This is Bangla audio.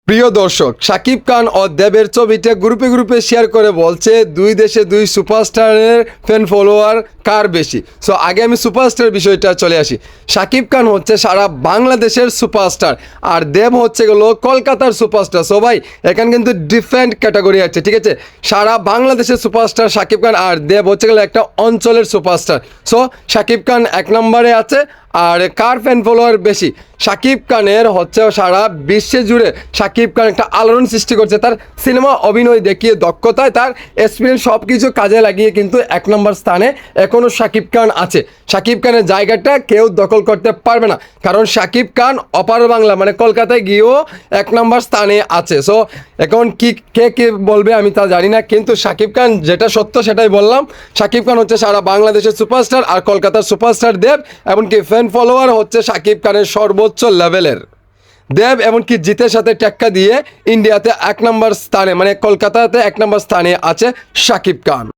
প্রিয় দর্শক, শাকিব খান ও দেবের ছবিটা গ্রুপে গ্রুপে শেয়ার করে বলছে দুই দেশে দুই সুপারস্টারের ফ্যান ফলোয়ার কার বেশি। সো আগে আমি সুপারস্টার বিষয়টা চলে আসি। শাকিব খান হচ্ছে সারা বাংলাদেশের সুপারস্টার, আর দেব হচ্ছে গেলো কলকাতার সুপারস্টার। সো ভাই, এখানে কিন্তু ডিফারেন্ট ক্যাটাগরি আছে, ঠিক আছে। সারা বাংলাদেশের সুপারস্টার শাকিব খান, আর দেব হচ্ছে গেলো একটা অঞ্চলের সুপারস্টার। সো শাকিব খান এক নম্বরে আছে। আর কার ফ্যান ফলোয়ার বেশি? শাকিব খানের হচ্ছে সারা বিশ্বে জুড়ে শাকিব খান একটা আলোড়ন সৃষ্টি করছে তার সিনেমা অভিনয় দেখিয়ে, দক্ষতায়, তার এক্সপিরিয়েন্স সব কিছু কাজে লাগিয়ে কিন্তু এক নম্বর স্থানে এখনও শাকিব খান আছে। শাকিব খানের জায়গাটা কেউ দখল করতে পারবে না, কারণ শাকিব খান অপার বাংলা মানে কলকাতায় গিয়েও এক নম্বর স্থানে আছে। সো এখন কে বলবে আমি তা জানি না, কিন্তু শাকিব খান যেটা সত্য সেটাই বললাম। শাকিব খান হচ্ছে সারা বাংলাদেশের সুপারস্টার, আর কলকাতার সুপারস্টার দেব। এমনকি ফ্যান ফলোয়ার হচ্ছে শাকিব খানের সর্বোচ্চ লেভেলের। দেব এমনকি জিতের সাথে টেক্কা দিয়ে ইন্ডিয়াতে এক নম্বর স্থানে মানে কলকাতাতে এক নম্বর স্থানে আছে শাকিব খান।